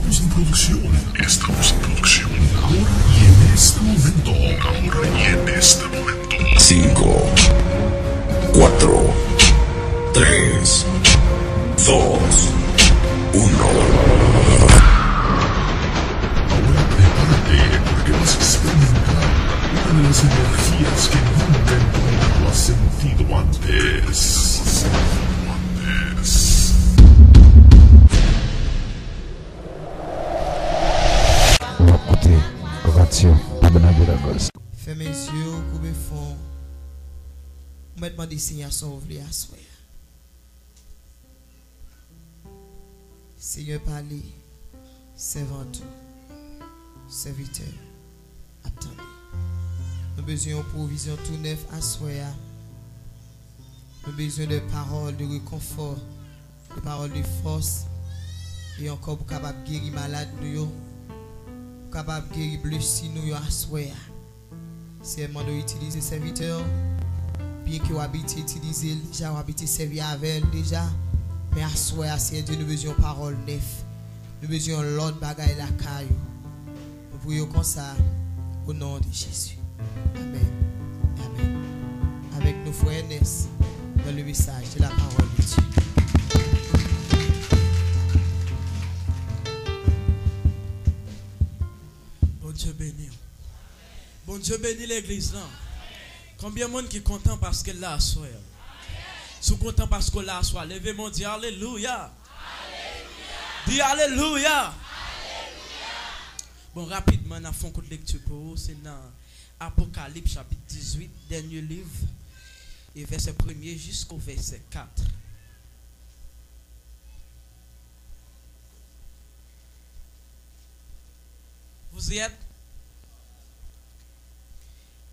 Estamos en producción. Ahora y en este momento. 5, 4, 3, 2, 1. Ahora prepárate porque vas a experimentar una de las energías que nunca en tu vida lo has sentido antes. Fais mes yeux, coupe mes fonds. Mets-moi des signations ouvrées à soi. Seigneur, parlez. Servant tout. Serviteur. Attendez. Nous avons besoin de provision tout neuf à soi. Nous avons besoin de paroles de réconfort, de paroles de force. Et encore pour capable de guérir malade nous. Capable de guérir blessé nous à soi. C'est un moment d'utiliser serviteur. Bien que vous habitez utiliser, déjà vous habitez servir avec déjà. Mais à soi, c'est Dieu, nous besoin de paroles neuves. Nous besoin de l'autre bagaille la caillou. Nous prions comme ça au nom de Jésus. Amen. Amen. Avec nos frères Ness dans le message de la parole de Dieu. Bon Dieu béni. Bon Dieu bénit l'église là. Combien de monde qui est content parce qu'elle l'a assoir? Si vous êtes content parce qu'elle l'a assoir, levez-moi, dis Alléluia. Dis Alléluia. Bon, rapidement, on a fait une lecture pour vous. C'est dans Apocalypse chapitre 18, dernier livre, et verset 1er jusqu'au verset 4. Vous y êtes?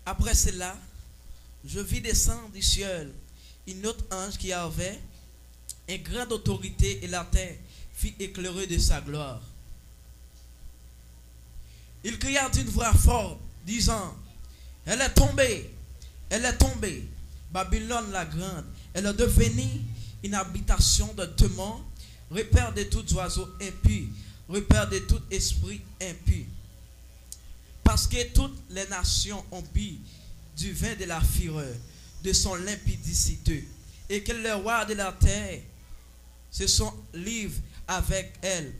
Après cela, je vis descendre du ciel un autre ange qui avait une grande autorité et la terre fit éclairer de sa gloire. Il cria d'une voix forte, disant, elle est tombée, Babylone la grande, elle est devenue une habitation de démons, repère de tous oiseaux impurs, repère de tout esprit impur. Parce que toutes les nations ont bu du vin de la fureur, de son limpidicité, et que les rois de la terre se sont livrés avec elle,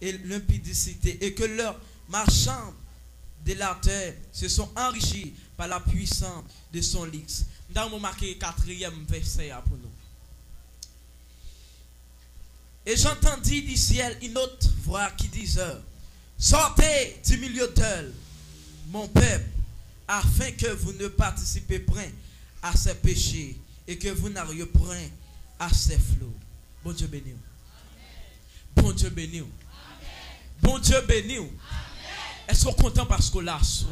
et limpidicité, et que leurs marchands de la terre se sont enrichis par la puissance de son luxe. Nous avons marqué le 4e verset pour nous. Et j'entendis du ciel une autre voix qui disait, sortez du milieu d'elle, mon peuple, afin que vous ne participez point à ses péchés et que vous n'arriviez point à ses flots. Bon Dieu béni. Bon Dieu béni. Bon Dieu béni. Est-ce qu'on est content parce qu'on l'a soeur?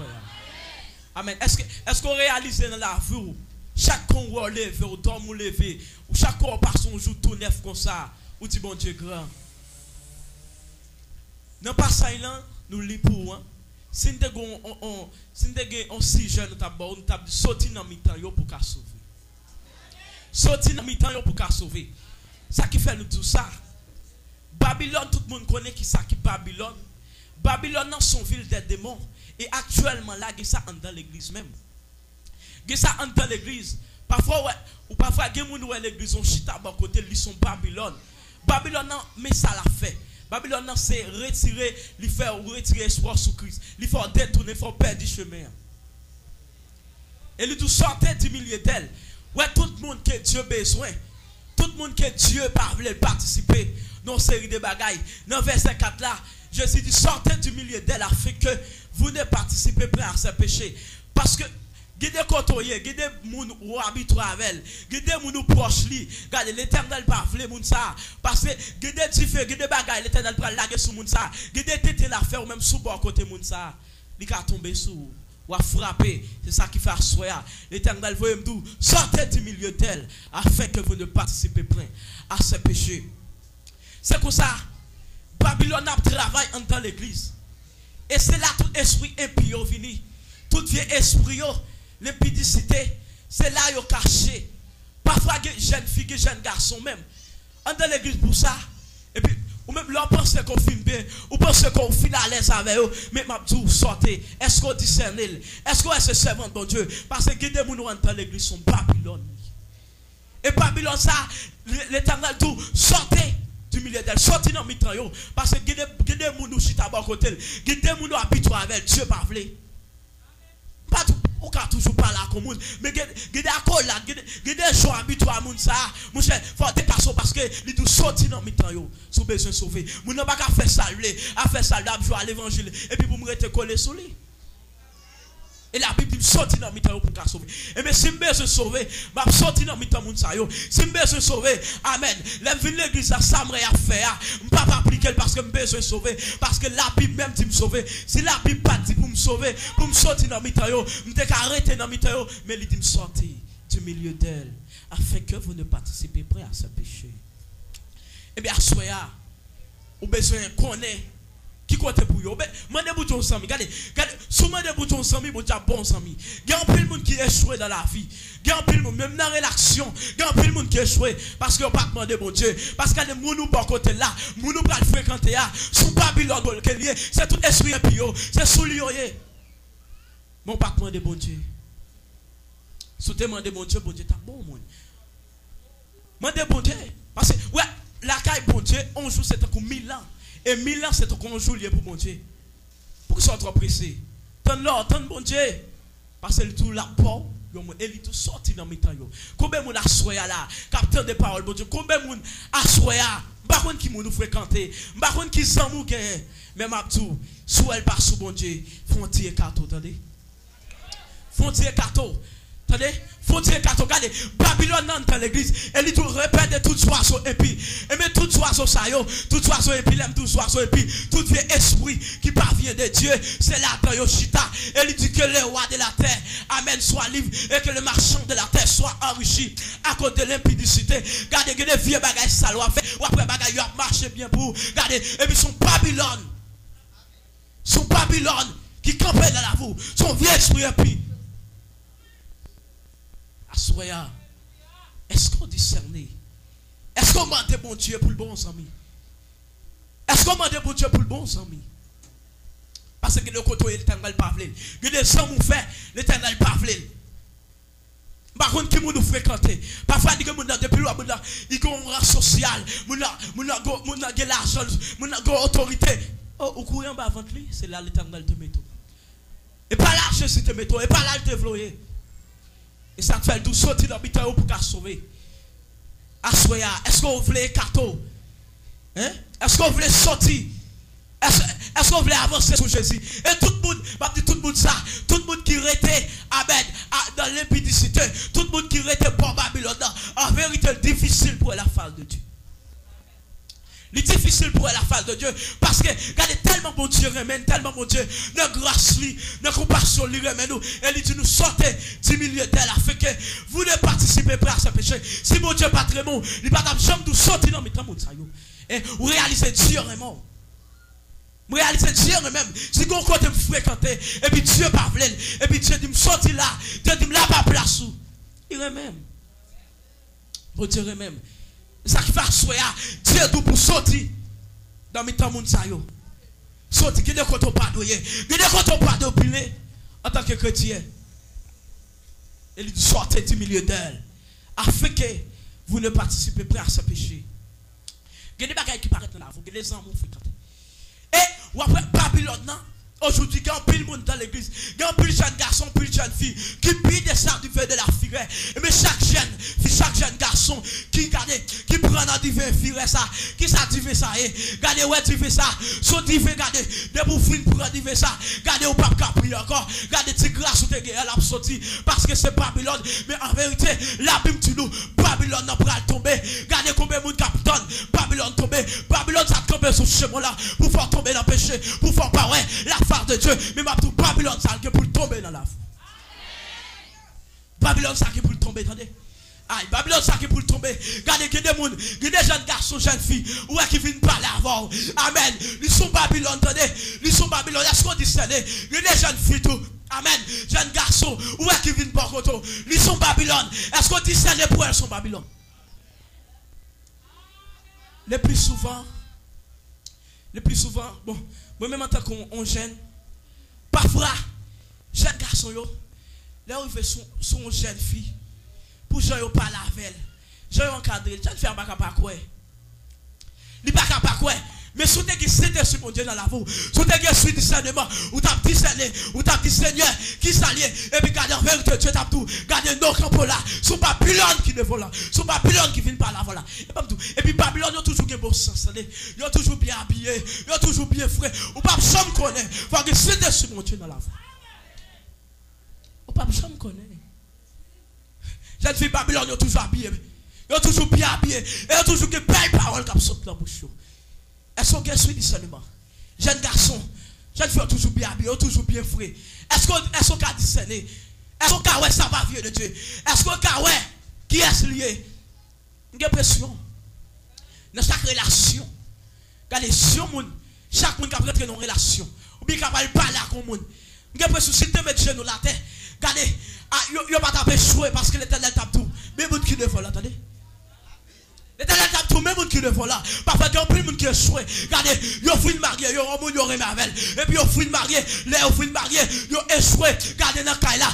Amen. Est-ce qu'on réalise dans la vie chaque fois on lève, on dorme ou lever, ou chaque fois on passe un jour tout neuf comme ça, ou dit bon Dieu grand. Non pas ça là, nous lit pour si nous avons si jeune, nous avons sorti dans le temps pour qu'à sauver. Sorti dans le temps pour qu'à sauver. Ça qui fait nous tout ça. Babylone, tout le monde connaît qui ça qui Babylone. Babylone dans son ville des démons. Et actuellement là, il y a ça dans l'église même. Il y a ça dans l'église. Parfois, ou parfois, il y a des gens qui l'église ont chita à côté, ils sont Babylone. Babylone, mais ça l'a fait. Babylone, c'est retirer, lui faire retirer espoir sur Christ. Lui faire détourner, faire perdre du chemin. Et lui tout sortir du milieu d'elle. Ouais, tout le monde que Dieu a besoin. Tout le monde que Dieu veut participer dans une série de bagailles. Dans verset 4 là, Jésus dit sortez du milieu d'elle afin que vous ne participez pas à ses péchés. Parce que guidez côtoyer, guidez moun ou habitué avec elle, guidez moun ou proche li, regardez l'Éternel pas vle moun ça parce que guidez du feu, guidez bagaille l'Éternel prend laguer sur moun ça, guidez tete l'affaire ou même sous bord côté moun ça, li ka tomber sous ou a frapper, c'est ça qui fait assoya. L'Éternel veut me dire sortez du milieu d'elle afin que vous ne participez pas à ses péchés. C'est comme ça Babylone a travaillé dans l'église. Et c'est là tout esprit impur vini. Tout vieux esprit l'impudicité, c'est là yo caché. Parfois, jeune fille, jeune garçon même, en dans l'église pour ça. Et puis, ou même L'on pense qu'on filme bien, ou pense qu'on file à l'aise avec eux, mais m'a dit sortez. Est-ce qu'on discerne? Est-ce qu'on est ce servant de bon Dieu? Parce que des gens qui rentrent dans l'église sont Babylone. Et Babylone, ça, l'Éternel tout, sortez du milieu d'elle, sortez dans le mitan, parce que des gens qui sont à bas côté, des gens qui sont habitués avec Dieu, pas vrai. Pas tout, on peut toujours parler à la mais il y a des accords là, il y a des gens habitués à mon ça, mon cher, il faut dépasser parce que les tout sortis dans le temps, si vous besoin de sauver. Vous n'avez pas qu'à faire ça, à faire ça, à à l'évangile, et puis vous me restez collé sur lui. Et la Bible dit sortir dans le temps pour sauver. Et mais si je besoin de sauver, je vais sortir dans le temps pour sauver. Si je besoin de sauver, amen. L'église, ça me à faire. Je ne peux pas appliquer parce que je besoin de sauver. Parce que la Bible même dit me sauver. Si la Bible pas dit pour me sauver, pour me sortir dans le temps, je vais arrêter dans le temps. Mais il dit me sortir du milieu d'elle. Afin que vous ne participez pas à ce péché. Eh bien, à ce moment-là, vous avez besoin de connaître. Qui compte pour vous? Mandez bouton sami. Regardez, souvent des boutons sami, vous avez bon sami. Il y a un peu de monde qui échoue dans la vie. Il y a un peu de monde, même dans la réaction, il y a un peu de monde qui échoue parce qu'on ne pas demander bon Dieu. Parce qu'il y a des gens qui sont côté là, des gens qui fréquenter là, sous Babylone, c'est tout esprit impio, c'est sous lui. Mais on ne pas demander bon Dieu. Si vous demandez bon Dieu t'as bon monde. Demandez bon Dieu. Parce que, ouais, la caille bon Dieu, on joue c'est comme 1000 ans. Et 1000 ans, c'est qu'on joue lié pour mon Dieu. Pour qu'ils soient trop pressés. Tant bon Dieu. Parce que tout la peau, il tout sorti dans mes temps. Combien de monde a soya là, capteur de paroles, bon Dieu. Combien de monde a soya, par contre qui nous fréquenter, par contre qui s'en mou gagne. Mais ma tout, soit elle passe sous bon Dieu, font tirer carton, attendez. Font tirer carton. Attendez, faut dire qu'à regardez, Babylone dans l'église, elle dit tout répète tout oiseau et puis, et mais tout oiseau ça yo, tout oiseau et puis l'aime tout oiseau et puis, tout vieux esprit qui parvient de Dieu, c'est là dans Yoshita. Elle dit que le roi de la terre, amen, soit libre et que le marchand de la terre soit enrichi à cause de l'impudicité. Regardez que les vieux bagages salauds fait, ou après bagages a marché bien pour, regardez, et puis son Babylone qui campait dans la boue, son vieux esprit et puis. Assoya, est-ce qu'on discerne? Est-ce qu'on demande bon Dieu pour le bon ami? Est-ce qu'on demande bon Dieu pour le bon ami? Parce que le côté l'éternel pas vle. Il y a des gens qui fait l'éternel pas vle. Par contre, qui nous fréquenter. Parfois, il y a des gens depuis loin, il y a un rang social, il y a de l'argent, il y a de l'autorité. Oh, au courant avant lui, c'est là l'éternel te met tout. Et pas là, je te mets tout, et pas là, il te vloye. Et ça te fait tout sortir dans le temps pour qu'à sauver. Assoya, est-ce qu'on voulait carton? Hein? Est-ce qu'on voulait sortir? Est-ce qu'on voulait avancer sur Jésus? Et tout le monde ça, tout le monde qui était dans l'impudicité, tout le monde qui était pour Babylone, en vérité, difficile pour la face de Dieu. C'est difficile pour la face de Dieu parce que regardez tellement bon Dieu remène, tellement bon Dieu de grâce lui, de compassion lui remène nous. Et il dit nous sortez du milieu d'elle afin que vous ne participez pas à ce péché. Si mon Dieu pas très bon, il va pas jamais nous sortir dans mes temps et vous réalisez Dieu vraiment. Vous réalisez Dieu même. Si vous côté me fréquenter et puis Dieu pas voulu et puis Dieu dit me sortir là, Dieu dit me là pas place où. Il remène. Bon Dieu remène. Ça qui va soya, Dieu tout pour sortir dans mes temps moun sa yo. Sortir, qui ne compte pas douiller, qui ne compte pas d'opiner en tant que chrétien. Il dit sortez du milieu d'elle, afin que vous ne participez pas à ce péché. Il y a des bagages qui paraissent là, vous, les gens m'ont fréquenté. Et, ou après Babylone, aujourd'hui, il y a un pile monde dans l'église, il y a un pile jeune garçon, un pile jeune fille, qui pille des sacs du vin de la figure. Mais chaque jeune garçon qui prend dans du vin figure ça, qui ça divin ça, regardez où divin ça, so divin, regardez, des bouffines pour divin ça, regardez au pape capri encore, regardez tes grâces ou tes guerres, elle a sorti, parce que c'est Babylone, mais en vérité, la Bible dit nous, Babylone n'a pas tomber, regardez combien de monde capitaine, Babylone tomber, Babylone ça tomber sur ce chemin là, pour faire tomber dans le péché, pour faire pas ouais, la de Dieu, mais ma tout Babylone ça qui pour tomber dans la foi. Babylone ça qui pour tomber, attendez. Aïe, Babylone ça qui pour tomber. Regardez que des gens, des jeunes garçons, jeunes filles, ou qui viennent parler avant. Amen. Ils sont Babylone, attendez. Ils sont Babylone, est-ce qu'on dit ça? Des jeunes filles tout. Amen. Jeunes garçons, ou qui viennent par contre. Ils sont Babylone. Est-ce qu'on dit ça pour elles sont Babylone? Le plus souvent, le plus souvent, bon, moi-même en tant qu'on jeune, parfois, jeune garçon, là où il fait son jeune fille, pour que je parle avec elle, je vais encadrer, je vais faire un pas quoi. Il n'y a pas quoi. Mais si vous avez cédé sur mon Dieu dans la vie, si vous avez suivi discernement, ou tu as discerné, ou tu as dit Seigneur, qui s'allie, et puis gardez en vérité, Dieu t'a tout, gardez nos campos là, sous Babylone qui ne vole là, sous Babylone qui vient par là, voilà. Et puis Babylone, ils ont toujours un bon sens, ils ont toujours bien habillé, ils ont toujours bien frais, ou pas jamais connaître, il faut que cédé sur mon Dieu dans la vie. Ou pas jamais connaître. Cette fille Babylone, ils ont toujours habillé, ils ont toujours bien habillé, et ils ont toujours des belles paroles qui sortent dans la bouche. Est-ce qu'on a suivi discernement? Jeune garçon, jeune fille toujours bien habillé, toujours bien frais. Est-ce qu'on a discerné? Est-ce qu'on a ça va vieux de Dieu? Est-ce qu'on a qui est lié? J'ai l'impression. Dans chaque relation, regardez, chaque monde qui a rentré dans une relation, ou bien qui a parlé à un monde. J'ai l'impression que si tu mets genou la tête, regardez, il n'y a pas d'échouer parce que l'Éternel tape tout. Mais vous qui ne voulez, attendez. L'Éternel tape tout, même qui ne voit là. Parfois, il y a plein de monde qui est choué. Regardez, il y a une mariée, il y a un monde qui est marvel. Et puis, il y a une mariée, là, il y a une mariée, il y a échoué. Regardez, dans le cas là,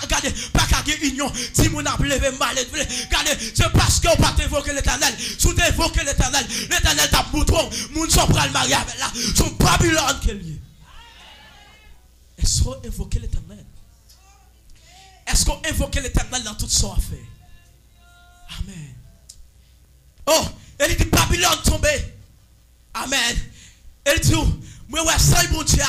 regardez, pas qu'à union. Si vous n'avez levé mal, regardez, c'est parce que vous n'avez pas évoqué l'Éternel. Si vous avez évoqué l'Éternel, l'Éternel tape bouton. Les gens sont prêts à le marier avec là. Son Babylone qui est lié. Est-ce qu'on invoque l'Éternel? Est-ce qu'on invoque l'Éternel dans toute son affaire? Amen. Oh, elle dit Babylone tombée. Amen. Elle dit, moi, ouais, ça bon Dieu.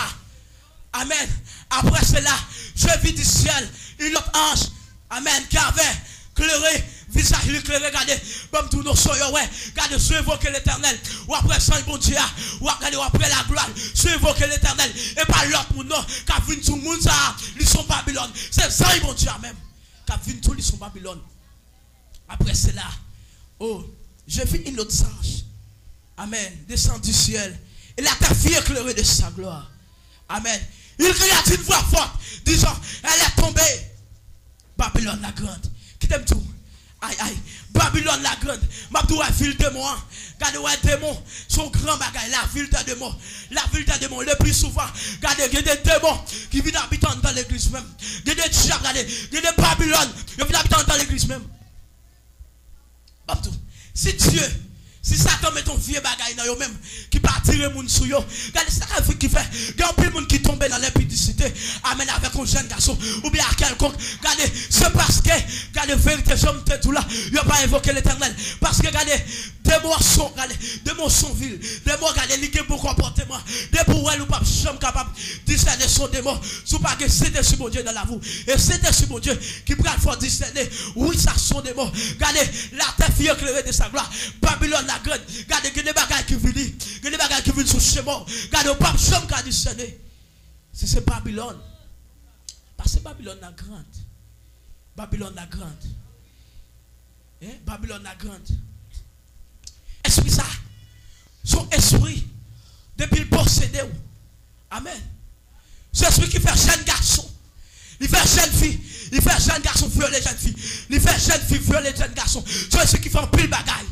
Amen. Après cela, je vis du ciel une autre ange. Amen. Qui avait éclairé, visage éclairé, regardez. Comme tout nos soyons, ouais. Regardez, je évoque l'Éternel. Ou après ça, bon Dieu. Ou après la gloire. Je évoque l'Éternel. Et pas l'autre monde, non. Car vient tout le monde, ça. Ils sont Babylone. C'est ça, bon Dieu, même. Car vient tout, ils sont Babylone. Après cela, oh. Je vis une autre ange. Amen. Descend du ciel. Et la terre fut éclairée de sa gloire. Amen. Il cria d'une voix forte, disant, elle est tombée. Babylone la grande. Qui t'aime tout? Aïe, aïe. Babylone la grande. Mabdou la ville de moi. Regardez, ouais, démon. Son grand bagaille. La ville de démon. La ville de démon. Le plus souvent. Regardez, il y a des démons qui viennent habiter dans l'église même. Il y a des diables, regardez. Il y a des Babylone qui viennent habiter dans l'église même. Mabdou. Si Dieu, si Satan met ton vieux bagaille dans eux-mêmes, qui part tirer moun sou yo, regardez ça qui fait, il y a un peu de monde qui tombe dans l'impudicité, amène avec un jeune garçon, ou bien à quelconque, regardez, c'est parce que, regardez, vérité, j'aime tout là, il n'a pas invoqué l'Éternel, parce que, regardez, des mots sont vils, des mots, regardez, ils ont bon comportement, des pour elle ou pas, je suis capable de discerner son démon, sous pas que c'était sur mon Dieu dans la vie, et c'était sur mon Dieu qui prend le fort discerner, oui, ça son démon, regardez, la terre fille éclairée de sa gloire, Babylone la grande, regardez, il y a des bagages qui viennent, il y a des bagages qui viennent sous chemin, regardez, au pape, je suis capable de discerner, si c'est Babylone, parce que Babylone la grande, Babylone la grande, hein? Babylone la grande. Esprit ça, son esprit, depuis le possédé. Amen. C'est esprit qui fait jeune garçon, il fait jeune fille, il fait jeune garçon violer jeune fille, il fait jeune fille violer jeune garçon. C'est esprit qui fait un pile bagaille.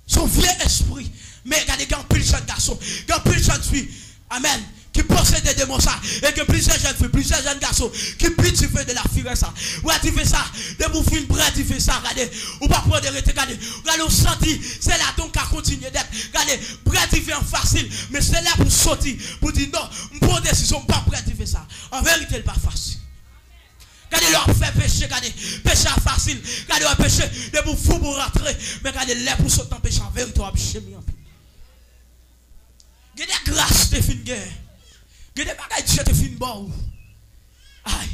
Son vieux esprit, mais regardez, il y a un pile jeune garçon, il y a un pile jeune fille. Amen. Qui possède des démons ça, et que plusieurs jeunes filles, plusieurs jeunes garçons, qui pitent tu fais de la fille ça. Ouais, tu fais ça, de vous faire une brève, tu fais ça, regardez, ou pas pour arrêter, regardez, regardez, on sentit, c'est là donc à continuer d'être, regardez, brève, tu fais en facile, mais c'est là pour sortir, pour dire non, bonne décision, pas prêt, tu fais ça. En vérité, c'est pas facile. Regardez, leur fait pécher, regardez, péché facile, regardez, leur péché, de vous fou pour rentrer, mais regardez, l'air pour sauter en péché, en vérité, on va pécher, il y a des grâces de fin de guerre. Il y a des bagages Dieu te fin bon. Aïe.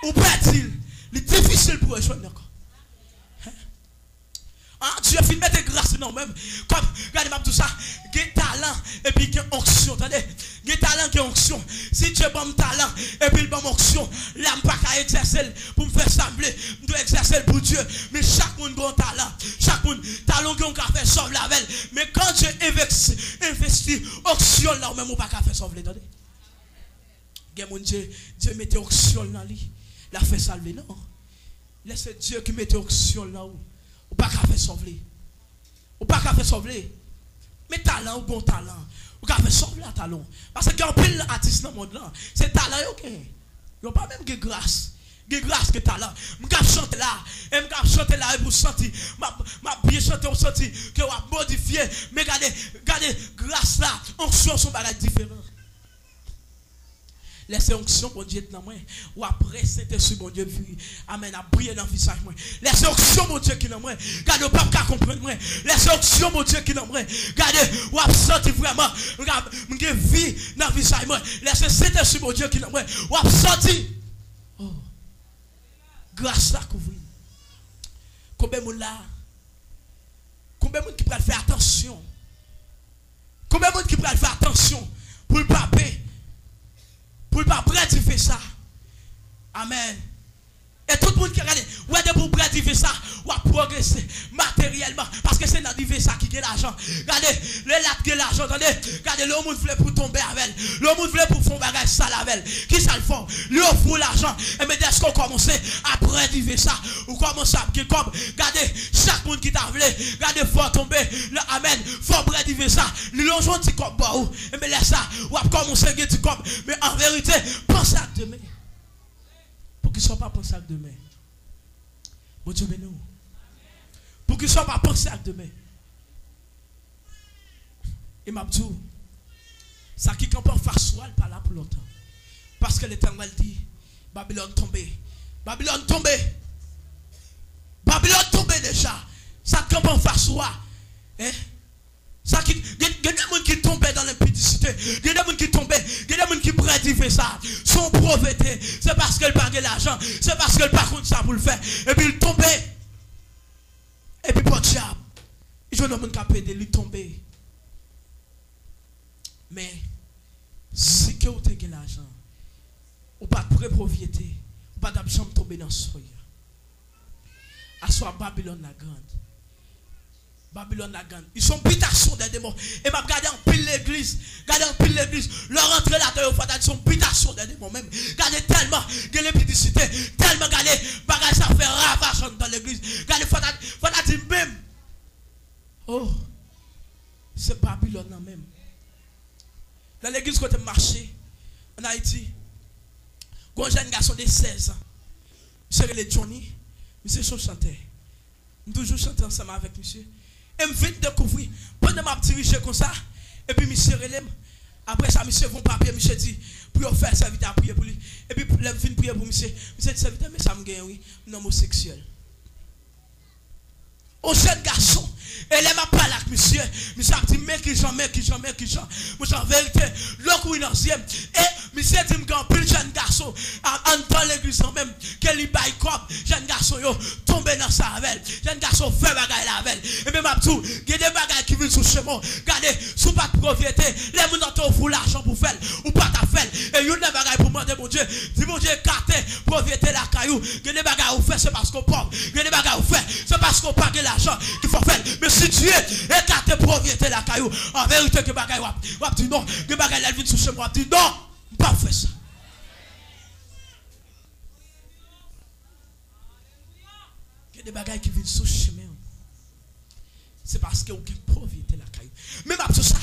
Ou peut-il, c'est difficile pour rejoindre encore. Dieu fin mettre grâce non même. Comme, regardez-moi tout ça. Il y a talent et puis il y a onction. Attendez. Il y a talent et onction. Si Dieu bon talent et puis il bon onction, là, je ne peux pas exercer pour me faire sembler. Je dois exercer pour Dieu. Mais chaque monde a un talent. Chaque monde talent qui a fait sauver la veille. Mais quand Dieu investit onction là, même on ne peut pas faire sauver. Attendez. Dieu mettait onction dans lui. Il a fait salver, non. Laissez Dieu qui mettait onction là où. Ou pas qu'à faire sauver. Ou pas qu'à faire sauver. Mais talent ou bon talent. Ou ka fait sauver la talent. Parce que quand pile artiste dans le monde là, c'est talent yo gen. Yo pas même que grâce. Que grâce que talent. M'ka chanter là, et m'ka chanter là et vous sentir m'a bien chanter ou sentir que wa modifié, mais regardez grâce là, onction son bagage différent. Laissez onction pour Dieu dans moi. Ou après Saint-Esprit mon Dieu vu. Amen. A briller dans le visage moi. Laissez onction mon Dieu qui dans moi. Regardez pas qu'à comprendre moi. Laissez onction mon Dieu qui dans moi. Regardez ou a senti vraiment m'ge vie dans le visage moi. Laissez Saint-Esprit mon Dieu qui dans moi. Ou a senti oh grâce là couvrir. Combien de là? Combien de monde qui peut faire attention? Combien de monde qui peut faire attention pour le paper? Pour ne pas bradiver ça. Amen. Et tout le monde qui regarde, ouais, pour bradiver ça, ou à progresser matériellement. Parce que c'est dans ça qui gagne l'argent. Regardez, le lac de l'argent, regardez, le monde voulait pour tomber avec elle. Le monde voulait pour faire un bagage sale avec elle. Qui ça le font? Lui offre l'argent. Et mais dès qu'on commence à bradiver ça, ou commence à gagner comme, regardez, chaque monde qui t'a voulu, regardez, faut tomber, amen, faut bradiver ça. Lui l'ont joué un petit comme bah, et mais laisse ça, ou à commencer à gagner petit comme. Mais en vérité, pensez à demain. Pour qu'ils ne soient pas pensés à demain. Bon Dieu, bénis-nous. Pour qu'ils ne soient pas pensés à demain. Et m'a dit, ça qui campe en face, pas là pour longtemps. Parce que l'Éternel dit, Babylone tombé. Babylone tombé. Babylone tombé déjà. Ça campe en face, hein? Ça qui, il y a des gens qui tombaient dans l'impudicité, il y a des gens qui tombaient, il y a des gens qui prédivaient ça, sont pauvreté, c'est parce qu'elle perdait l'argent, c'est parce qu'elle par contre ça pour le faire, et puis il tombait, et puis pour diable, il y a des gens qui ont pédé, lui tomber. Mais si que vous avez l'argent, ou pas de propriété, ou pas d'argent tomber dans ce soya, à soi Babylone la grande. Babylone la grande. Ils sont bitations des démons. Et m'a regardé en pile l'église. Regardez en pile l'église. Leur entrée là-dedans, ils sont bitations des démons même. Regardez tellement de l'épidicité. Tellement regardez, bagage ça fait ravage dans l'église. Regardez, faut dire même. Oh, c'est Babylone là même. Dans l'église côté marché, en Haïti, un jeune garçon de 16 ans. Monsieur le Johnny, monsieur son chanteur. Je toujours chanter ensemble avec monsieur. Et je viens de découvrir, pendant ma dirigé comme ça, et puis monsieur relève. Après ça, monsieur vont papier, monsieur dit, pour faire serviteur à prier pour lui. Et puis, je viens prier pour monsieur. Monsieur dit, serviteur, mais ça me gagne, oui, un homosexuel. Au jeune garçon, elle m'a parlé avec monsieur. Monsieur a dit, mais qui j'en. Moi, en vérité, l'autre ou une ancienne. Et monsieur dit, me plus jeune garçon, dans l'église même, qu'elle y baille comme, jeune garçon, yo, tombé dans sa avec. Jeune garçon, fait bagaille la avec. Et même, tout, il y a des bagailles qui viennent sous chemin. Regardez, sous pas de propriété, les gens t'offrent l'argent pour faire, ou pas ta faire. Et il y a des bagailles pour demander, mon Dieu, dis mon Dieu, carte, propriété la caillou. Il y a des bagailles où faire, c'est parce qu'on pauvre. Il y a des bagailles où faire, c'est parce qu'on pague l'argent qu'il faut faire. Mais si tu es écarté propriété la caillou, en vérité que bagaille wap dit non, que bagaille elle vient sous chez moi, dit non, pas faire ça. Il y a des bagailles qui viennent sous chemin. C'est parce que vous avez propriété la caillou. Même après ça,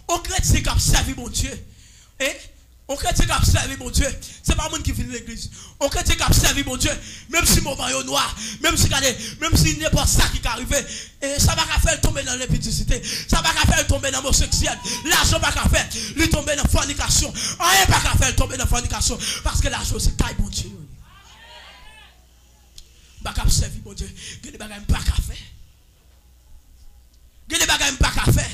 on chrétien qui a servi mon Dieu. Et on chrétien qui a servi mon Dieu. C'est pas monde qui vient de l'église. On chrétien qui a servi mon Dieu. Même si mon maillot noir, même si n'est pas ça qui est arrivé, et ça va faire tomber dans l'impudicité. Ça va faire tomber dans l'homosexuel. L'argent va faire lui tomber dans la fornication. Rien va faire tomber dans la fornication. Parce que l'argent c'est taille mon Dieu. Pas qu'à servir mon Dieu. Il y a des bagages pas qu'à faire. Il y a des bagages pas qu'à faire.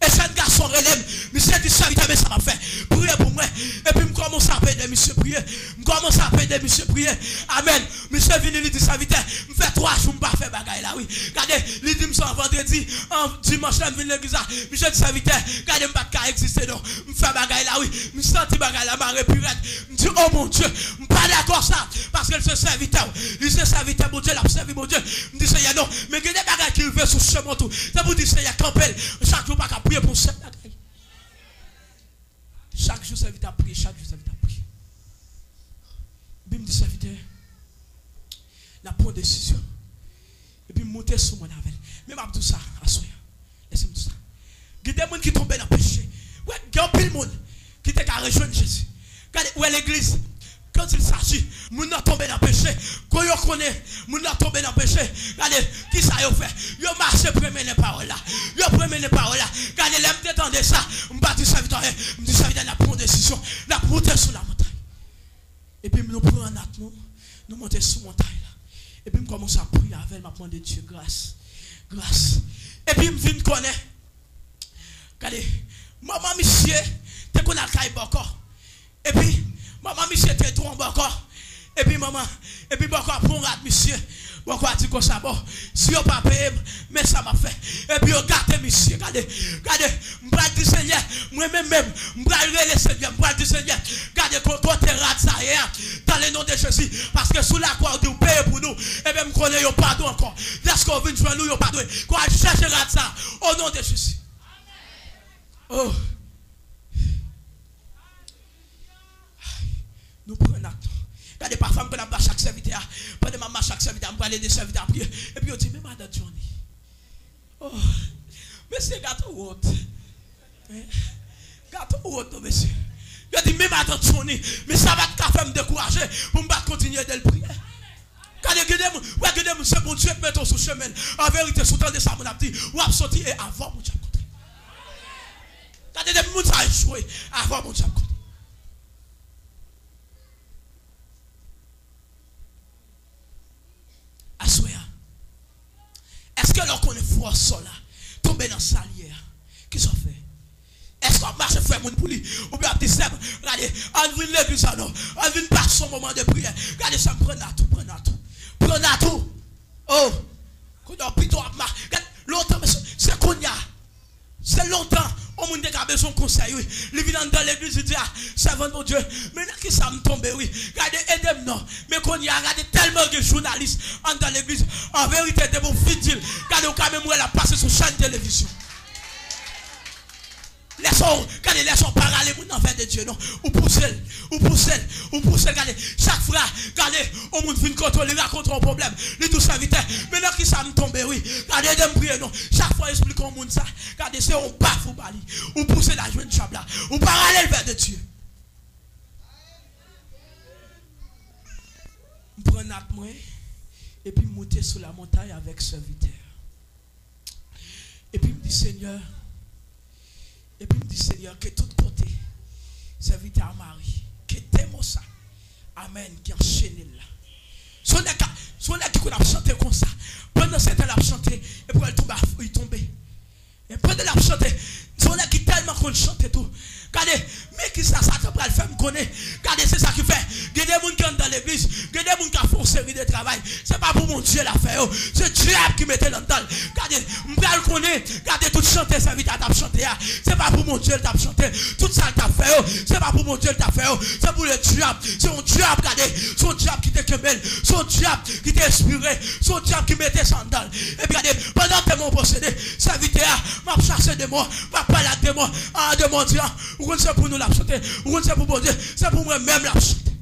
Et ce garçon relève, monsieur dit serviteur, mais ça m'a fait. Priez pour moi. Et puis, je commence à payer monsieur prier. Je commence à payer monsieur prier. Amen. Monsieur vient, il dit serviteur, je fais 3 jours, je ne pas faire bagaille là, oui. Regardez, il dit, je vendredi, dimanche, je viens l'église. Monsieur dit serviteur, regardez, je ne peux pas exister, non. Je fais bagaille là, oui. Je sens bagaille là, ma répurette. Je dis, oh mon Dieu, je ne suis pas d'accord ça. Parce que c'est serviteur. Il se serviteur, mon Dieu, il a servi mon Dieu. Je dis, Seigneur, non. Mais il y a des bagailles qui veulent sur ce chemin tout. C'est pour dire, Seigneur, campel. Chaque jour, pas qu'à prier pour cette bagaille. Chaque jour, serviteur à prier, chaque jour, serviteur à prier. Bim dit serviteur, n'a pas de décision. Et puis monter sur mon avel. Même à tout ça, à soi. Laissez-moi tout ça. Il y a des gens qui tombent dans le péché. Ouais, il y a pile de monde qui te rejoindre Jésus. Regardez, où est l'église? Quand il s'agit, moun n'a tombé dans le péché. Quand vous connaissez, moun n'a tombé dans le péché. Regardez, qui ça y a fait? Vous marchez premier les paroles là. Vous prenez les paroles là. Regardez, l'aime détendre ça. Je me dis serviteur, je me dis serviteur, la prendre décision. La monter sur la montagne. Et puis nous prenons un acte, nous montons sur la montagne là. Et puis je commence à prier avec elle, je prends de Dieu grâce. Grâce. Et puis je viens connaître. Regardez, maman monsieur, tu connais le caille encore. Et puis, maman monsieur, tu es trop encore. Et puis maman, et puis encore pour un monsieur. Pourquoi dit comme ça, bon, si on pas payé, mais ça m'a fait. Et puis regardez monsieur, regardez, regardez, je vais dire Seigneur, moi-même, je vais le Seigneur, je vais dire Seigneur, regardez quand tu rates ça hier, dans le nom de Jésus, parce que sous la croix, vous payez pour nous, et bien, je connais pas pardon encore. Lorsqu'on vient jouer nous, pardon. Quand je cherche rate ça, au nom de Jésus. Oh. Nous prenons un acte. Regardez, parfois, je vais chaque serviteur. Pendant que je chaque serviteur, je vais aller des serviteurs à prier. Et puis, on dit, mais madame Johnny. Oh, monsieur, gâteau haute. Gâteau haute, monsieur. Je dis, mais madame Johnny, mais ça va te faire me décourager pour me continuer de le prier. Regardez, c'est bon Dieu qui met sur chemin. En vérité, sous le temps de ça, mon petit, ou à sortir et avant mon Dieu. Regardez, des gens qui ont échoué avant mon Dieu. Est-ce que l'on connaît froid sol là, tomber dans la salière? Qu'est-ce qu'on fait? Est-ce qu'on marche frère mon pour lui? Ou bien petit sème, regardez, on vient l'église non, on vient passer son moment de prière. Regardez ça, prends à tout, prends à tout. Prends à tout. Oh, quand on plutôt à marcher, longtemps, c'est qu'on y a. C'est longtemps, on m'a dit son conseil, oui. Il vient dans l'église, il dit, ah, servant mon Dieu, mais qui ça me tombe, oui. Regardez, aidez-moi, non. Mais qu'on y a regardé tellement de journalistes dans l'église, en vérité, de mon fidèle, regardez, quand même, elle a passé sur chaîne de télévision. Laissons parler mon enfant de Dieu, non. Ou poussez, regardez, chaque fois, regardez, on monde vient contrôler, il raconte un problème, il tout ça vite. Maintenant qui ça me tombe, oui, regardez, de me prier, non. Chaque fois, explique au monde ça, regardez, c'est on baffe ou bali, ou poussez la joie de chabla, ou parallèle vers de Dieu. Je prends un moi, et puis monter sur la montagne avec serviteur. Et puis me dit, Seigneur, et puis il me dit, Seigneur, que tout côté, serviteur Marie, que t'aimes ça. Amen, qui enchaîne là. Son là qui a chanté comme ça. Pendant ce temps, il a chanté, et puis il tombe. Et pendant qu'il a chanté, son là qui tellement qu'on chante tout. Regardez, mais qui ça te prend le faire me connaître. Regardez, c'est ça qui fait. Il y a des gens qui sont dans l'église, il y a des gens qui font une série de travail. Ce n'est pas pour mon Dieu la faire. C'est Dieu qui mettait dans le temps. Regardez, je le connais. Regardez, tout chanter, ça vite à t'as chanté. Ce n'est pas pour mon Dieu t'a chanté. Tout ça t'a fait. Ce n'est pas pour mon Dieu t'a fait. C'est pour le diable. C'est un diable, regardez. C'est un diable qui te quemelle. C'est un diable qui t'a inspiré. C'est un diable qui mettait sandales. Et puis regardez, pendant que mon procédé, ça vite m'a cherché de moi, m'a parlé de moi, de mon Dieu. C'est pour nous la chanter, c'est pour mon Dieu, c'est pour moi-même la chanter.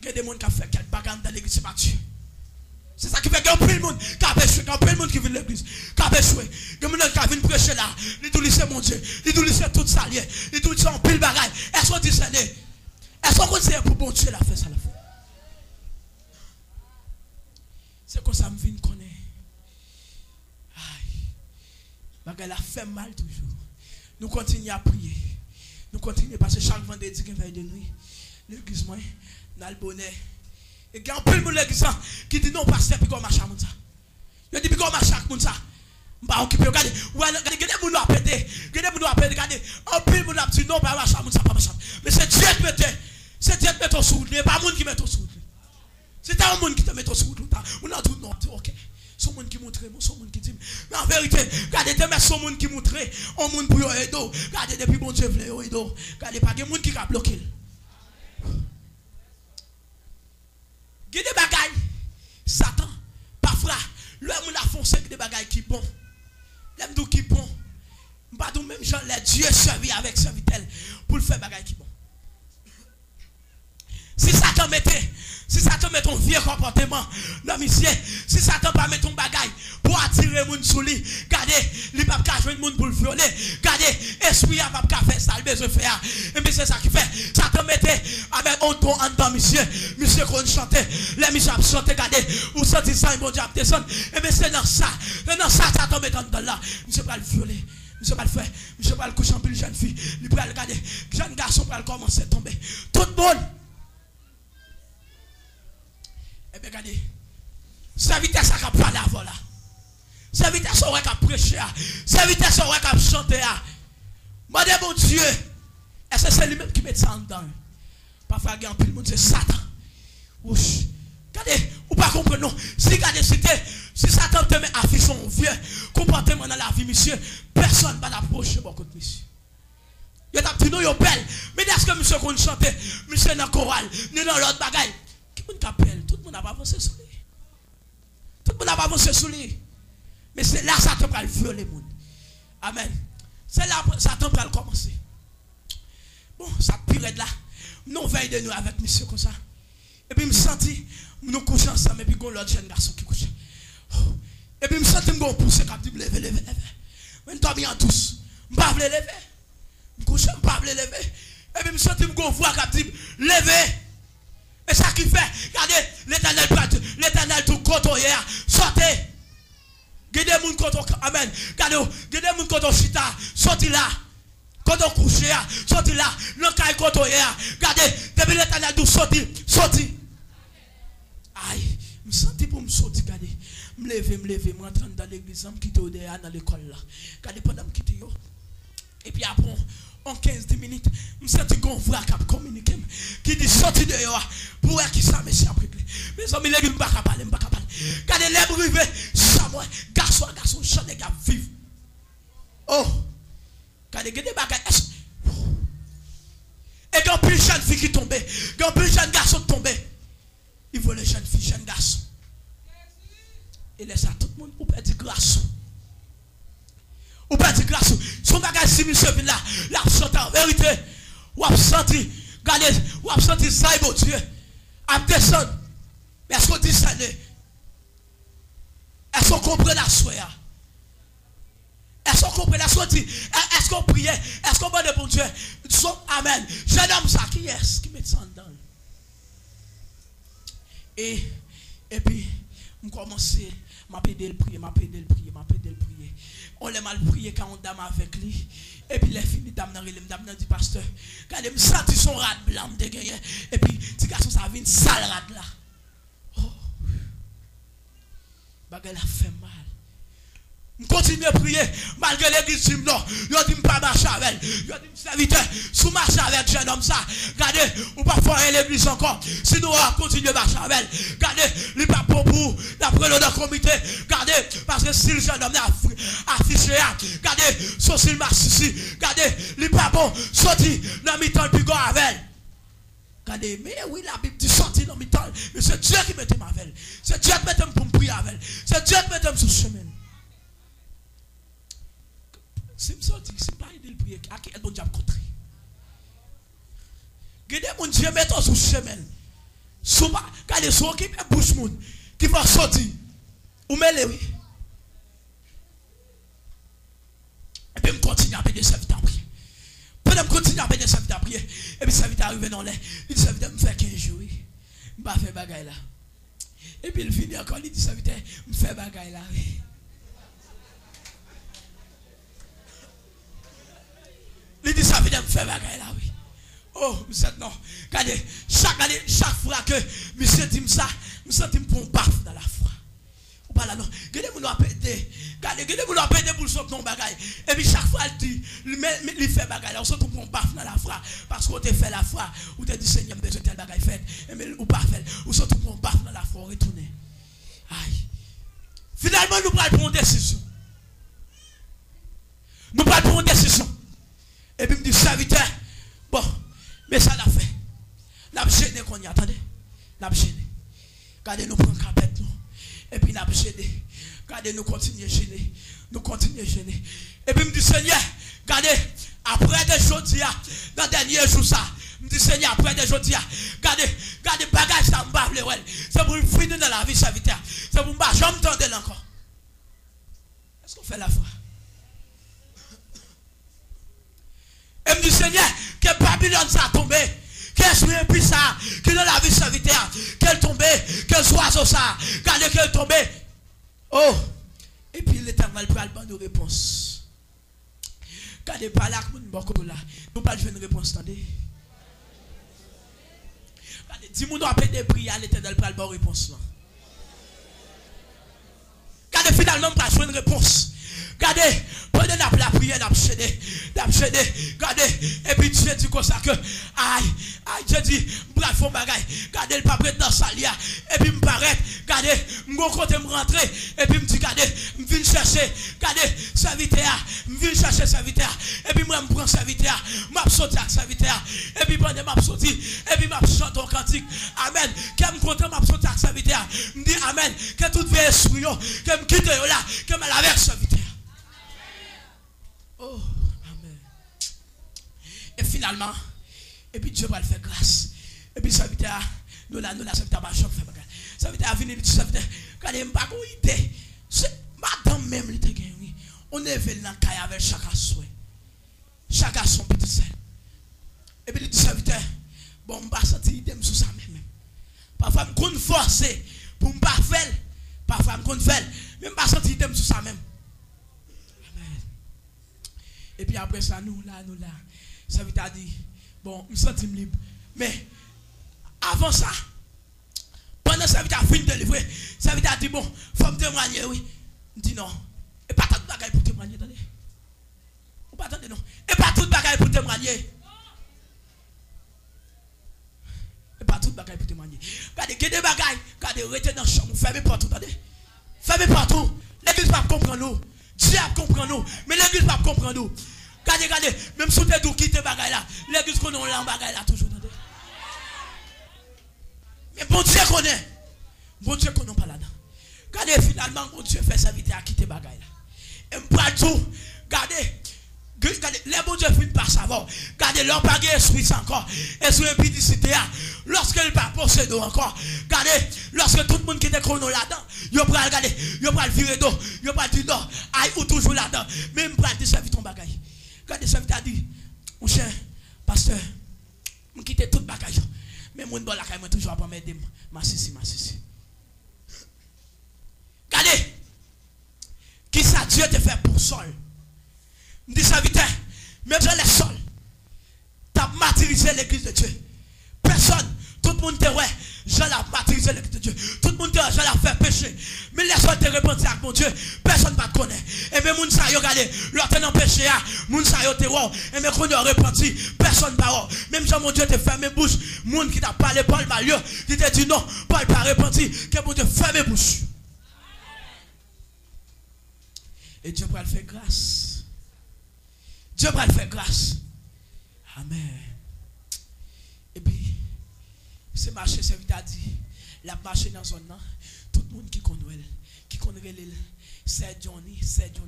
Il y a des gens qui ont fait quelques bagages dans l'église, c'est pas Dieu. C'est ça qui fait qu'il y a plein de monde qui a échoué, il y a plein de monde qui vient de l'église, qui a échoué. Il y a des gens qui viennent prêcher là, ils disent c'est mon Dieu, ils disent c'est tout ça, ils disent c'est un pile bagaille. Est-ce qu'on dit ça? Est-ce qu'on dit pour mon Dieu la fait ça la fait? C'est comme ça que je viens de connaître. Elle a fait mal toujours. Nous continuons à prier. Nous continuons parce que chaque vendredi, qu'il veille de nuit, l'église, moi, dans le bonnet. Et il y a un peu de l'église qui dit non, pasteur, puis qu'on marche à mon ça. Il dit, puis qu'on marche à mon ça. Je ne vais pas occuper. Regardez, regardez, des gens qui ont pété. Regardez, un peu de gens qui dit non, pas marcher à mon ça, pas marcher. Mais c'est Dieu qui met. C'est Dieu qui met ton sous. Ce n'est pas le monde qui met ton sous. C'est un monde qui te met ton sous. On a tout non, ok. Son monde qui montre, son monde qui dit. Mais en vérité, regardez, son monde qui montre, on monde pour aider. Regardez, depuis bon Dieu voulait aider. Regardez, pas de monde qui a bloqué. Il y a des bagailles. Satan, parfois, l'homme a foncé avec des bagailles qui bon. L'homme qui bon. Pas tout même gens, les dieux servi avec serviteur pour le faire bagaille qui bon. Si Satan met ton vieux comportement dans mission, si Satan pas met ton bagaille pour attirer mon sous lui, Regardez, il pas qu'à jouer le monde pour le violer. Regardez, esprit a pas qu'à faire ça, il besoin faire. Et bien c'est ça qui fait. Ça te mettait avec un ton en temps, monsieur. Monsieur qu'on chantait, les monsieur a chanté, regardez, ou senti ça, bon Dieu a descendre. Et bien c'est dans ça. Ça te met dans là. Monsieur pas le violer. Monsieur pas le faire. Monsieur pas le coucher en plus jeune fille. Il peut le regarder. Jeune garçon peut commencer à tomber. Tout le monde. Et bien regardez. C'est vitesse à parler avant là. C'est vitesse à prêcher. C'est vitesse à chanter. Mon Dieu. Est-ce que c'est lui-même qui met ça en dedans? Parfois, il y a un peu de monde, c'est Satan. Regardez, ou pas comprendre, non. Si regardez, si Satan te met à afficher son vieux comportement dans la vie, monsieur, personne ne va l'approcher beaucoup de monsieur. Il y a des petits noms, il y a belle. Mais est-ce que monsieur qu'on chante, monsieur dans le choral, ni dans l'autre bagaille? Qui vous appelle? Tout le monde n'a pas avancé sur lui. Tout le monde n'a pas avancé sur lui. Mais c'est là que Satan va le violer. Amen. C'est là que Satan va le commencer. Bon, ça pire là. Nous veillons de nous avec monsieur comme ça. Et puis, je me senti, nous couchons ensemble, et puis, il y a l'autre jeune garçon qui couche. Et puis, je me senti, je me pousser, je me lever. Mais je bien tous. Je ne peux pas lever. Je couche, je ne peux pas lever. Et puis, je me senti, je me voir, je me lever. Et ça qui fait, regardez, l'éternel tout contre hier, sortez. Gardez mon contre, amen. Gardez mon contre chita, sortez là. Quand on couche, sortez là. L'encaille contre hier, regardez, depuis l'éternel tout sortez. Aïe, je me sens pour me sortir, regardez. Me lever, je rentre dans l'église, je quitte dans l'école là. Regardez, pendant que je quitte. Et puis après, en 15-10 minutes, je me sens qu'on voit qu'à communiquer. Qui dit sortir dehors, pour qui ça, monsieur, après. Mais amis, les gens ne peuvent pas parler, Regardez, les brivés, ça, moi, garçon, chante, les gars, vivent. Oh, regardez, des bagages. Et quand plus jeune fille qui tombait, quand plus jeune garçon tombait, il voit les jeunes filles, jeunes garçons. Et laisse à tout le monde, ou peut dire grâce. Ou peut dire grâce. Son bagage, si monsieur vient là, la chante en vérité, ou a senti, regardez, ou a senti ça, mon Dieu, à descendre. Mais est-ce qu'on dit ça? Est-ce qu'on comprend la soirée? Est-ce qu'on comprend la soirée? Est-ce qu'on prie? Est-ce qu'on demande bon Dieu? Amen. Jeune homme, ça qui est-ce qui met ça dedans? Et puis, je commence à m'appeler le prier. On l'a mal prié quand on dame avec lui. Et puis, les filles, dame dit, pasteur, quand je me sens son rat blanc, et puis, petit garçon, ça vient une sale rat là. Oh, bagay la fait mal. Je continue à prier, malgré l'église, non, je dis pas marcher avec elle. Je dis serviteur, sous marcher avec jeune homme ça. Regardez, ou pas faire l'église encore. Sinon, on va continuer à marcher avec elle. Regardez, il pas pour vous, d'après le comité. Regardez, parce que si le jeune homme a affiché, regardez, son s'il marche ici. Regardez, il pas bon, sorti dans le temps plus grand avec elle. Regardez, mais oui, la Bible dit sorti dans le temps. Mais c'est Dieu qui mettait ma avec elle. C'est Dieu qui mettait pour me prier avec elle. C'est Dieu qui mettait sur le chemin. Si je sorti, si je ne pas aider le prier, à qui est-ce que Dieu a contré? Regardez mon Dieu, mettons sur le chemin. Regardez, son qui est bouche qui va sortir. Ou mêlez, oui. Et puis, je continue à payer des serviteurs à prier. Pendant que je continue à payer des serviteurs à prier, et puis, le serviteur arrive dans l'air. Il dit, serviteur, me fait 15 jours. Je ne vais pas faire bagaille là. Et puis, il finit encore, il dit, serviteur, me fait bagaille là. Il dit ça veut dire me faire bagaille là, oui. Oh, monsieur, non. Regardez, chaque fois que monsieur dit ça, je me sens pour un baf dans la foi. Ou pas là, non. Regardez, vous l'avez pété. Regardez, vous l'avez pété pour le sauter dans bagaille. Et puis chaque fois, il dit, il fait bagaille. On se trouve pour un baf dans la foi. Parce qu'on te fait la foi. Ou te dit, Seigneur, besoin de tel bagaille fait. Ou pas fait. Ou se trouve pour un baf dans la foi. Retourner. Aïe. Finalement, nous prenons une décision. Nous prenons une décision. Et puis, il me dit, serviteur, bon, mais ça l'a fait. N'a gêné qu'on y attendait. N'a gêné. Regardez, nous prenons capette, nous. Et puis, n'a gêné. Regardez, nous continuons à gêner. Nous continuons à gêner. Et puis, il me dit, Seigneur, regardez, après des jours, dans le dernier jour, ça, il me dit, Seigneur, après des jours, regardez, bagage, ça me parle, c'est pour finir dans la vie, serviteur. C'est pour me battre, j'en m'entendais encore. Est-ce qu'on fait la foi. Et me dit Seigneur, que Babylone ça a tombé. Qu'est-ce que ça, que dans la vie serviteur, qu'elle tombait, qu'elle soit ça, qu'elle tombait. Oh, et puis l'Éternel peut avoir une réponse. Regardez pas là, nous pas une réponse, attendez. Regardez, si nous avons des prières, l'Éternel peut avoir une réponse. Regardez, finalement, nous pas une réponse. Regardez, pendant la prière, nous avons cédé. Regardez, et puis Dieu dit comme ça que, aïe, Dieu dit, bravo, fond bagaille. Regardez, le pape dans sa lia. Et puis, me paraît, regardez, je côté me rentrer. Et puis, me dit, regardez, je viens chercher, regardez, serviteur, je viens chercher serviteur. Et puis, moi, je prends serviteur, je saute avec serviteur. Et puis, pendant que je saute, et puis, je chante un cantique. Amen. Que je content, je saute avec serviteur. Je dis, Amen. Que tout vieil esprit, que je quitte là, que je me lave avec serviteur. Oh, amen. Et finalement, et puis Dieu va le faire grâce. Et puis ça veut dire, nous là, ça veut dire, ça veut dire, venir, ça veut dire, quand il n'y a pas d'idée, c'est madame même, on est venu dans le caille avec chaque souhait. Chacun son petit sel. Et puis il dit, ça veut dire, bon, je ne vais pas sentir idée sous ça même. Parfois, je me forcer pour ne pas faire. Parfois, je me faire, mais je ne vais pas sentir idée sous ça même. Et puis après ça, nous là, ça veut dire, bon, nous sommes libres. Mais avant ça, pendant ça veut dire fin de livrer, ça veut dire, bon, il faut me témoigner, oui. Je dis non. Et pas tout le bagage pour témoigner, attendez. Ou pas attendez, non. Et pas tout le bagage pour témoigner. Et pas tout le bagage pour témoigner. Regardez, il y a des bagages, regardez, restez dans la chambre, fermez partout, attendez. Fermez partout. L'église ne va pas comprendre nous. Dieu comprend nous, mais l'église ne va pas comprendre nous. Regardez, même si vous êtes quitter bagaille là, l'église connaît en bagaille là toujours. Mais bon Dieu connaît. Bon Dieu connaît pas là-dedans. Regardez, finalement, bon Dieu fait sa vie à quitter bagaille là. Et me prend tout. Regardez, les bon Dieu finissent par savoir. Regardez, leur bagage esprit encore. Esprit impudicité. Lorsque le pas possédé encore. Regardez, lorsque tout le monde qui était chrono là-dedans, il va regarder, il va virer d'eau, il va dire non, aïe ou toujours là-dedans. Même pour dire ça, ton bagage. Regardez, ça veut dire, mon cher pasteur, je quitte tout le bagage. Mais mon bon là, je toujours pas m'aider. Ma sissi. Regardez, qui ça Dieu te fait pour sol. Je dis ça vite, même dans les sols, tu as martyrisé l'église de Dieu. Personne, tout le monde te ouais, je l'ai martyrisé l'église de Dieu. Tout le monde te je l'ai fait pécher. Mais les sols te répondent avec mon Dieu, personne ne va te connaître. Et même moun sa yo regardez, leur tenant péché, moun sa yo te wow, et même quand on a repenti, personne ne va wow. Même si mon Dieu te ferme bouche, moun qui t'a parlé Paul Malio, qui te dit non, Paul pas repenti, que mon Dieu ferme bouche. Et Dieu va le faire grâce. Dieu va le faire grâce. Amen. Et puis, c'est marché, c'est vite à dire. La marché dans la zone, tout le monde qui connaît l'île, c'est Johnny,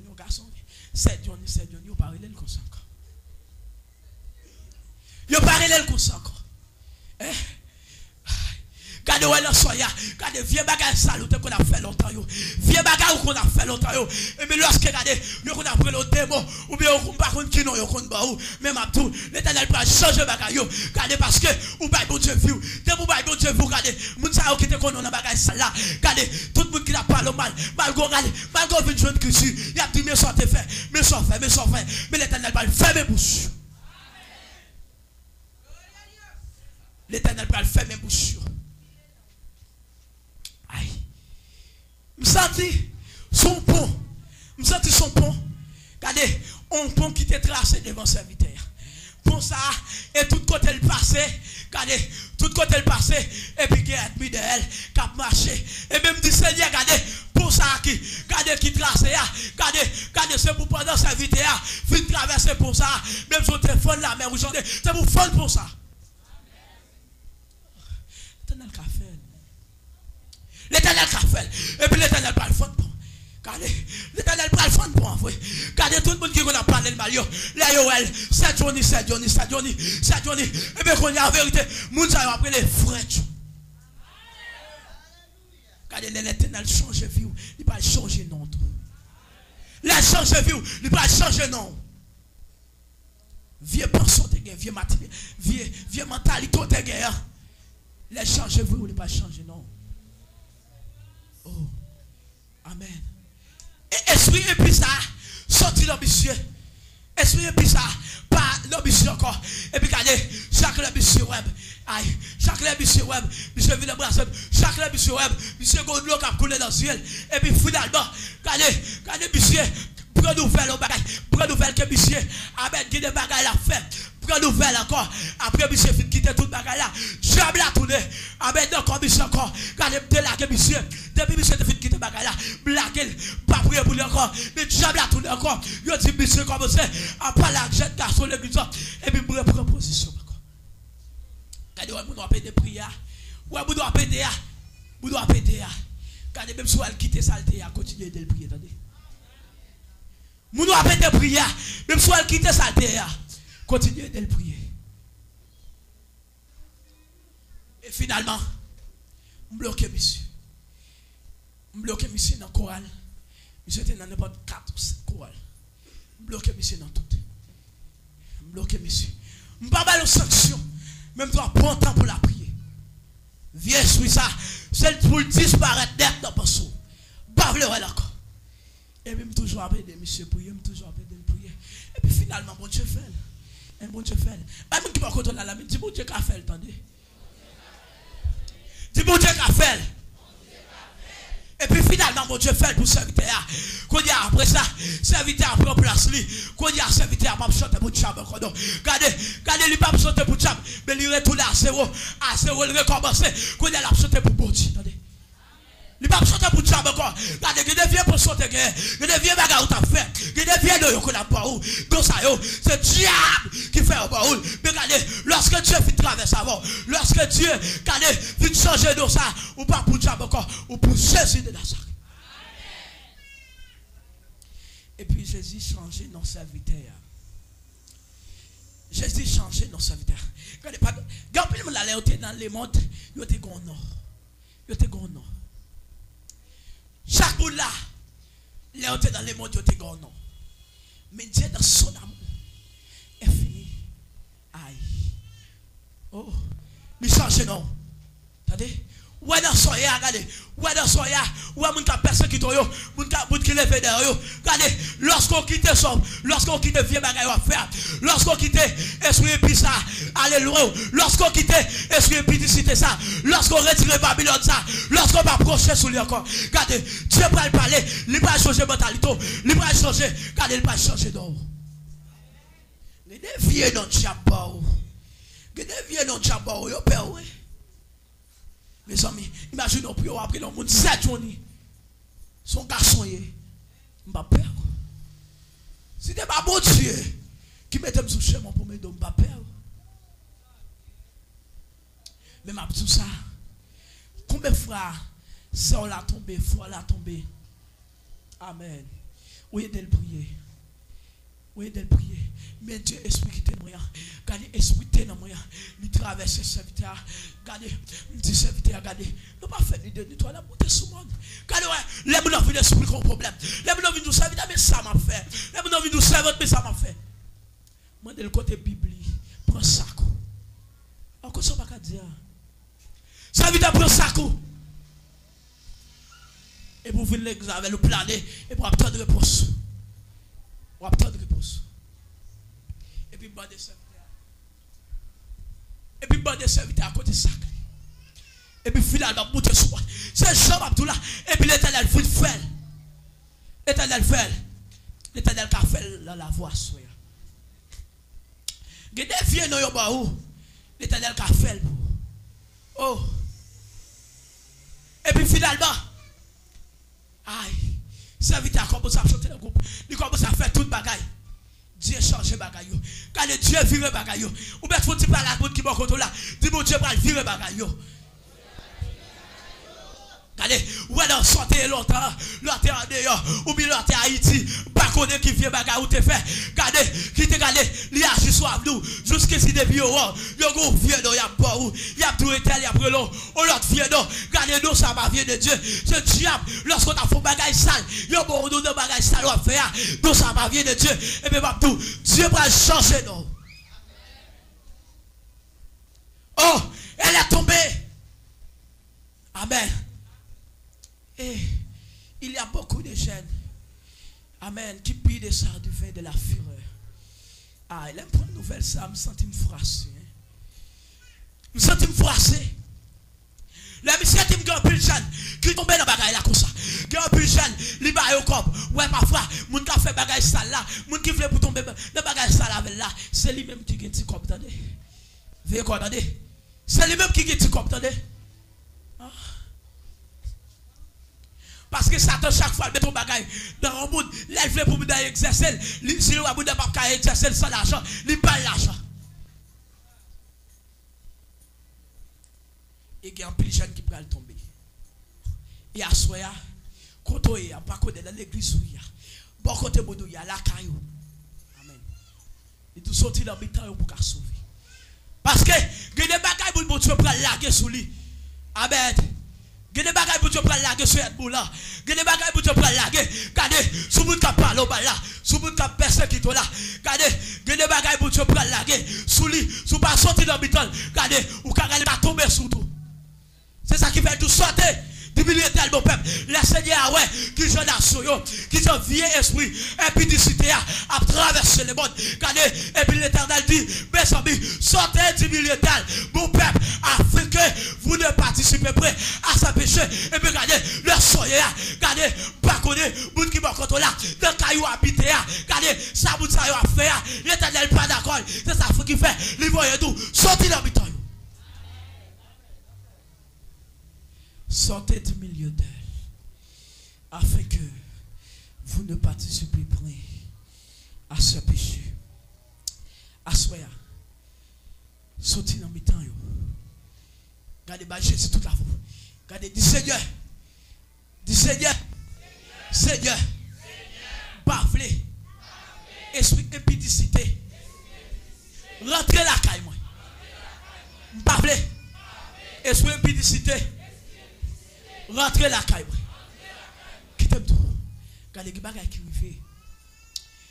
au garçon. C'est Johnny, on parle de comme ça encore. On parle de comme ça encore. Regardez où est le soya. Regardez, vieux bagages salutes qu'on a fait longtemps. Vieux bagages qu'on a fait longtemps. Et mais lorsque regardez, nous avons pris le démon, ou bien on ne parle qui non, on même à tout, l'Éternel va changer bagages. Regardez parce que, ou bien bon Dieu vu. Dès que bon Dieu vu, regardez, moun sa yo qui te connaît dans bagages là. Regardez, tout le monde qui n'a pas le mal, malgré une jeune Christ, il a dit, mais ça te fait, mais ça fait. Mais l'Éternel va le fermer bouche. L'Éternel va le fermer bouche. Aïe. Je senti son pont. Regardez, un pont qui était tracé devant le serviteur. Pour ça, et tout côté le passé. Regardez, tout côté le passé. Et puis qui est mis de elle, qui a marché. Et même dit Seigneur, regardez, pour ça qui, regardez qui tracé. Regardez, c'est pour pendant le serviteur. Fin traverser pour ça. Même si on téléphone la mer, c'est pour fondre pour ça. L'éternel qu'a fait. L'éternel qu'a fait. Et puis l'éternel parle fond pour. Regardez, l'éternel parle fond pour envoyer. Regardez tout le monde qui a parlé de Mario. Là, Yoel, c'est Johnny. Et bien qu'on y a en vérité, moun sa yo après les frères. Regardez, l'éternel change vie. Il va changer non. La changer vie, il pas changer non. Vieux pensons te vieux matin, vieux mentalité te gain. La changer vie, il pas changer non. Oh. Amen. Et esprit et puis ça, sorti l'ambitieux. Esprit et puis ça, pas l'ambitieux encore. Et puis regardez, chaque l'ambitieux web. Aïe, chaque l'ambitieux web, monsieur vient d'embrasser, chaque l'ambitieux web, monsieur Gondlo qui a coulé dans le ciel. Et puis finalement, regardez, monsieur, prends nouvelle au bagage, prends nouvelle que monsieur, amen, qui des bagages la fait. Prends nouvelle encore. Après, monsieur, fin quitter tout le bagage là. J'aime la tourner. Amen, encore, monsieur, encore. Regardez, me délaguer, monsieur. Depuis, monsieur, fin quitter le bagage là. Blaguer, pas prier pour lui encore. Mais j'aime la tourner encore. Je dis, monsieur, comme c'est. Après, la jeune garçon, l'église. Et puis, me reprendre position. Regardez, on doit péter prière. Ouais, on doit péter. On doit péter. Regardez, même si elle quitte saleté, à continuer de le prier. Attendez. On doit péter prière. Même si elle quitte saleté, continuez de le prier. Et finalement, on bloque monsieur. On bloque monsieur dans le choral. Monsieur était dans n'importe 4 ou 5 chorales. On bloque monsieur dans tout. On bloque monsieur. On ne parle pas de sanction. Même toi, prends temps pour la prier. Viens, suis ça. C'est pour disparaître d'être dans le passé. Bavle encore. Et puis, je toujours appelé monsieur prier. Je toujours appelé prier. Et puis finalement, bon Dieu fait. Un bon Dieu fait. Même qui va contrôler la main, dis bon Dieu qu'a fait, attendez. Dis bon Dieu qu'a fait. Et puis finalement, mon Dieu fait pour serviteur. Quand il y a après ça, serviteur prend place lui. Quand il y a serviteur, pas chanter pour cham. Regardez, il pas chanter pour cham, mais il retourne à zéro, il recommence. Quand il y a la chanter pour bon Dieu, attendez. Il pas chanter pour cham encore. Regardez, il devient pour chanter, il devient bagarre où t'as fait, il devient de qu'on a pas où. Donc ça c'est diable qui fait au baoul. Mais regardez, lorsque Dieu fait traverser avant, lorsque Dieu, regardez, fait changer de ça, ou pas pour cham encore, ou pour Jésus de Nazareth. Et puis Jésus changeait nos serviteurs. Jésus changeait nos serviteurs. Regardez pas, regardez le monde dans les mondes, il était grand nom. Il était grand nom. Chaque bout là, il était dans les mondes, il était grand nom. Mais Dieu dans son amour est fini. Aïe. Oh, il change non. Attendez. Ouais dans soya, regardez. Ouais dans soya, ouais mon cap personne qui toyo, mon cap qui lever derrière yo. Regardez, lorsqu'on quitte son, lorsqu'on quitte vieux bagaille à faire, lorsqu'on quitte esprit et puis ça, alléluia. Lorsqu'on quitte esprit et puis cité ça, lorsqu'on retire Babylone ça, lorsqu'on va approcher sur lui encore. Regardez, Dieu va parler, il va changer mentalité, il va changer, regardez, il va changer d'or. Les vieux non chapao. Les vieux non chapao, yo père ouais. Mes amis, imaginez au plus après le monde 7 journées. Son garçon est. Je ne pas peur. Si ce n'est pas bon Dieu qui mette sous chemin pour me donner, je ne pas peur. Mais ma tout ça. Combien de fois ça l'a tombé, fois l'a tombé. Amen. Oui, de le prier. Oui, de le prier. Mais Dieu explique tes moyens. Regardez, explique dans moyens. Il traverse ses serviteurs. Regardez, il dit serviteur, regardez. Nous pas fait de nettoyer la beauté sur le monde. Regardez, les gens viennent nous expliquer un problème. Les gens viennent nous servir, mais ça m'a fait. Les gens viennent nous servir, mais ça m'a fait. Moi, de le côté biblique, prends ça. Encore ça, pas dire. Serviteur, prends ça. Et pour venir l'examen, le planer, et pour obtenir réponse. Pour obtenir réponse. Et puis, bon des serviteurs. Et puis, bon des serviteurs à côté sacré. Et puis, finalement, monter sur c'est Jean Abdullah. Et puis, l'Éternel fait. L'Éternel fait. L'Éternel a fait la voix. Il y a des vieux dans le l'Éternel a fait. Oh. Et puis, finalement, aïe, serviteur a commencé à chanter le groupe. Il commence à faire tout le bagaille. Dieu change bagaille. Quand Dieu vire bagaille. Ou bien faut dire par la route qui m'a contrôlé là. Dis mon Dieu va virer bagaille. Regardez, ou alors sortez longtemps, l'autre en dehors, ou bien l'autre Haïti, pas connaître qui vient bagaille ou te fait. Regardez, qui te regardez, il a juste soif nous, jusqu'à si depuis yo go vieux y a pas ou, y a tout étel, y a prelon, on l'autre vieux non, regardez nous ça va vieux de Dieu. Ce diable, lorsqu'on a fait bagage sale, yo bon nous de bagage sale on faire, nous ça va vieux de Dieu. Et puis pas tout, Dieu va changer nous. Oh, elle est tombée. Amen. Et il y a beaucoup de jeunes, amen, qui pillent des sards du vin de la fureur. Ah, il aime prendre une nouvelle ça, me sentis me froisser. Me sentis me froisser. Le monsieur qui me gagne plus jeune, qui tombe dans la bagaille là comme ça. Gagne plus jeune, il va au corps. Ouais, parfois, moun qui fait bagaille sale là, moun qui veut pour tomber dans la bagaille sale avec là, c'est lui-même qui gagne petit corps, attendez. Veuillez quoi, attendez. C'est lui-même qui gagne petit corps, attendez. Parce que Satan, chaque fois, met ton bagaille dans le monde, il veut pour nous exercer. Si nous avons pas exercer sans l'argent, il pas l'argent. Et il y a un petit jeune qui peut tomber. Et à soi, quand on est, pas côté dans l'église, bon côté il y a la caillou. Amen. Et tout sortir dans le temps pour sauver. Parce que il y a des bagailles pour Dieu prendre larguer sous lui. Amen. Il y a des bagailles pour Dieu prendre larguer sur cette boule là. Il y a des bagailles pour Dieu prendre larguer. Regardez, sous le monde qui parle au bas là, sous le monde qui personne qui est là. Regardez, il y a des bagailles pour Dieu prendre larguer. Sous lui, sous pas sortir dans le temps. Regardez, ou quand elle va tomber sous tout. C'est ça qui fait tout sortir. Diminuer tel mon peuple. Le Seigneur, ouais, qui j'en a sur eux, qui j'en vieux esprit, impudicité à traverser le monde. Regardez, et puis l'Éternel dit, mes amis, sortez du milieu tel, mon peuple, afin que vous ne participez pas à sa péché. Et puis regardez, le soleil, regardez, pas connaître, moun qui m'a contrôlé, dans le caillou habité, regardez, ça moun ça a fait, l'Éternel pas d'accord, c'est ça qui fait, les voyez tout, sortez dans le temps. Sortez du milieu d'elle, afin que vous ne participez point à ce péché. Assoya, sortez dans le temps. Gardez Jésus tout à vous. Gardez, dis Seigneur, Seigneur, parlez, esprit impudicité, rentrez la caille, moi. Parlez, esprit impudicité. Rentrez la caille. Qui t'aime tout? Regardez les bagages qui arrivent.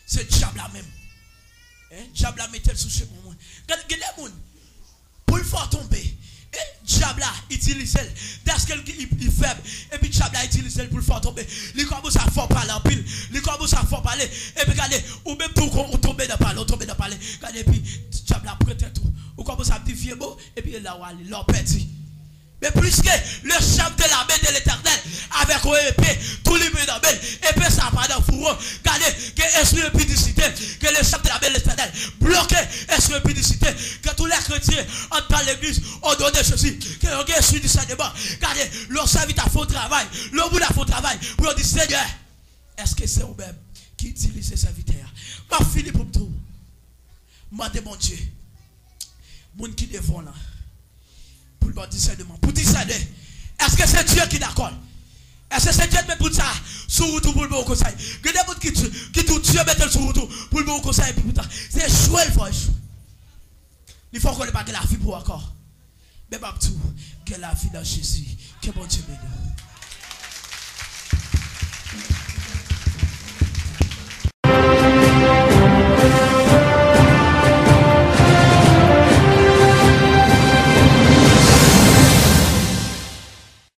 C'est diable là même. Diable là mettez sous chez moi. Regardez les gens. Pour le faire tomber. Diable là utilise elle. Parce qu'il est faible. Et puis diable là utilise elle pour le faire tomber. Il commence à faire parler en pile. Il commence à faire parler. Et puis regardez. Ou même tout on tombe dans parler. On tombe dans parler. Regardez puis diable là prête tout. Ou commence à dire vieux mot. Et puis là où il l'a perdu. Mais plus que le chef de la main de l'Éternel, avec une épée, tout les mains dans épée ça va dans le fourreau. Regardez, que l'esprit de pudicité, que le chef de la main de l'Éternel, bloqué l'esprit de pudicité, que tous les chrétiens entrent dans l'église, ont donné ceci, que l'on gagne sur du discernement. Regardez, l'on servit à faux travail, l'on bout à faux travail, pour dire Seigneur, est-ce que c'est vous-même qui utilise ces serviteurs? Ma fille pour tout. Mandez mon Dieu, mon qui devant là. Pour le discernement. Pour discerner. Est-ce que c'est Dieu qui est d'accord? Est-ce que c'est Dieu qui met tout ça sur route pour le bon conseil? Il y a des gens qui tout Dieu met sur route pour le bon conseil. C'est jouer le faut échouer. Il faut qu'on n'ait pas que la vie pour encore. Mais pas tout. Que la vie dans Jésus. Que bon Dieu bénisse.